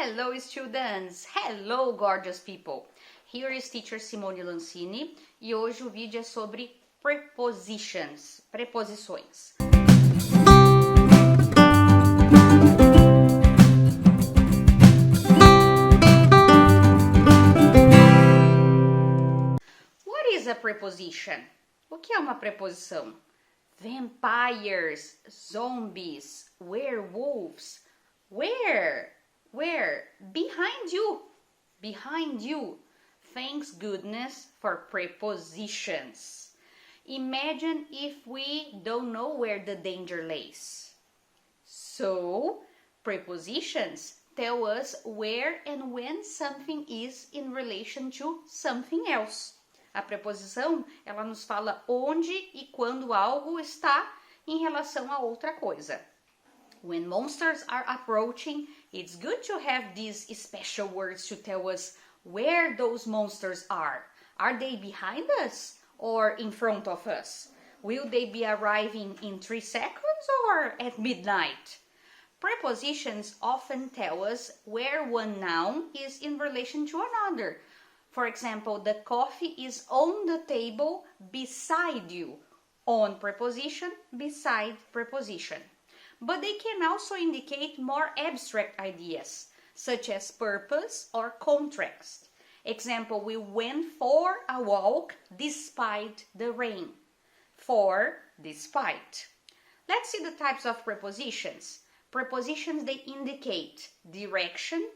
Hello students! Hello gorgeous people! Here is teacher Simone Lancini e hoje o vídeo é sobre prepositions, preposições. What is a preposition? O que é uma preposição? Vampires, zombies, werewolves. Where? Behind you. Behind you. Thanks goodness for prepositions. Imagine if we don't know where the danger lays. So, prepositions tell us where and when something is in relation to something else. A preposição, ela nos fala onde e quando algo está em relação a outra coisa. When monsters are approaching, it's good to have these special words to tell us where those monsters are. Are they behind us or in front of us? Will they be arriving in 3 seconds or at midnight? Prepositions often tell us where one noun is in relation to another. For example, the coffee is on the table beside you. On preposition, beside preposition. But they can also indicate more abstract ideas, such as purpose or context. Example, we went for a walk despite the rain. For, despite. Let's see the types of prepositions. Prepositions, they indicate direction,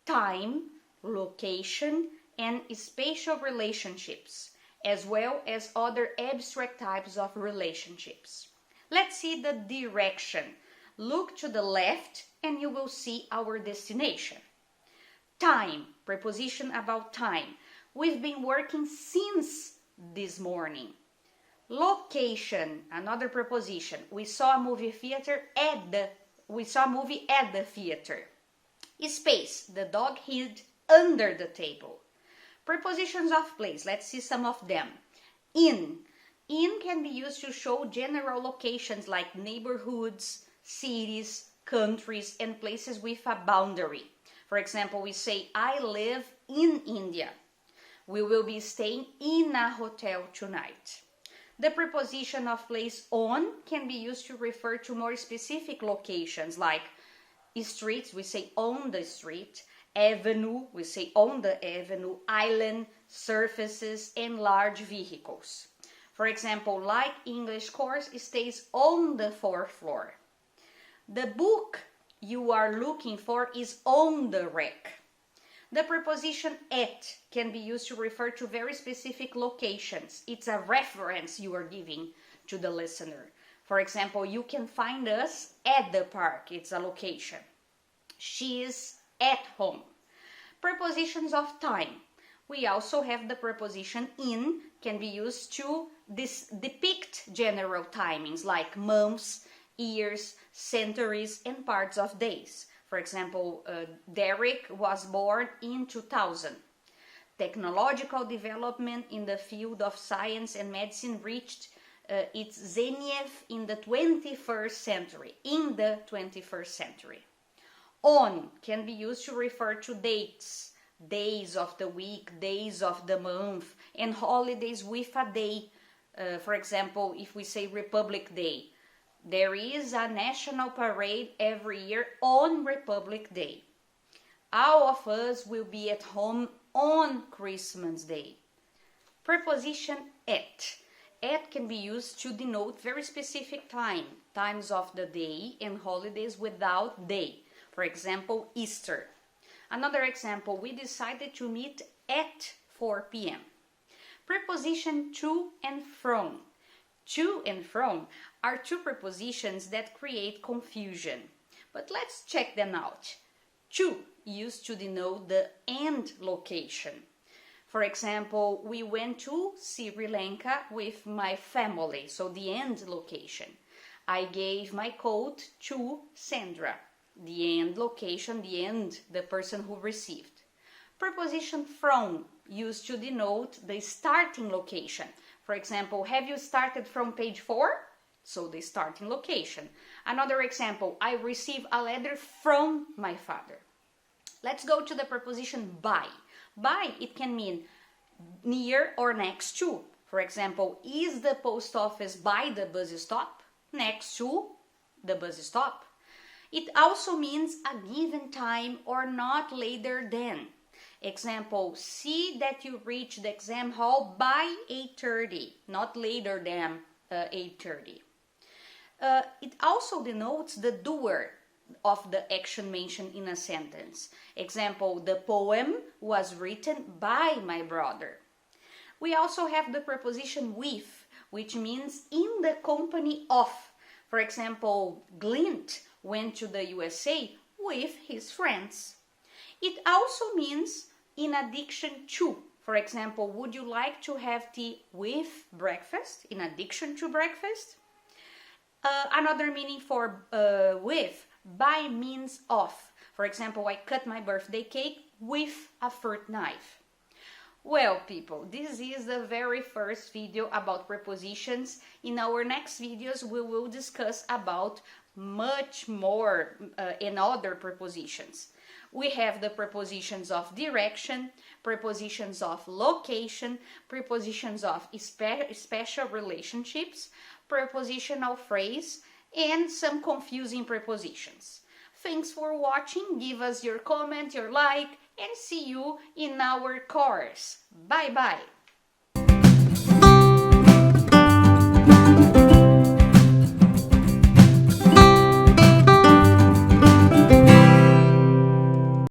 time, location, and spatial relationships, as well as other abstract types of relationships. Let's see the direction. Look to the left and you will see our destination. Time, preposition about time. We've been working since this morning. Location, another preposition. We saw a movie at the theater. Space, the dog hid under the table. Prepositions of place, let's see some of them. In can be used to show general locations like neighborhoods, cities, countries, and places with a boundary. For example, we say, I live in India. We will be staying in a hotel tonight. The preposition of place on can be used to refer to more specific locations like streets, we say on the street, avenue, we say on the avenue, island, surfaces, and large vehicles. For example, like English course stays on the 4th floor. The book you are looking for is on the rack. The preposition at can be used to refer to very specific locations. It's a reference you are giving to the listener. For example, you can find us at the park. It's a location. She is at home. Prepositions of time. We also have the preposition in, can be used to depict general timings like months, years, centuries, and parts of days. For example, Derek was born in 2000. Technological development in the field of science and medicine reached its zenith in the 21st century. On can be used to refer to dates, days of the week, days of the month, and holidays with a day. For example, if we say Republic Day, there is a national parade every year on Republic Day. All of us will be at home on Christmas Day. Preposition at. At can be used to denote very specific times of the day, and holidays without day. For example, Easter. Another example, we decided to meet at 4 p.m. Preposition to and from. To and from are two prepositions that create confusion. But let's check them out. To used to denote the end location. For example, we went to Sri Lanka with my family, so the end location. I gave my coat to Sandra. The end location, the person who received. Preposition from used to denote the starting location. For example, have you started from page 4? So the starting location. Another example, I received a letter from my father. Let's go to the preposition by. By, it can mean near or next to. For example, is the post office by the bus stop? Next to the bus stop. It also means a given time or not later than. Example, see that you reach the exam hall by 8:30, not later than 8:30. It also denotes the doer of the action mentioned in a sentence. Example, the poem was written by my brother. We also have the preposition with, which means in the company of. For example, Glint went to the USA with his friends. It also means in addition to. For example, would you like to have tea with breakfast? In addition to breakfast. Another meaning for with, by means of. For example, I cut my birthday cake with a fruit knife. Well, people, this is the very first video about prepositions. In our next videos, we will discuss about much more and other prepositions. We have the prepositions of direction, prepositions of location, prepositions of special relationships, prepositional phrase, and some confusing prepositions. Thanks for watching. Give us your comment, your like, and see you in our course. Bye bye.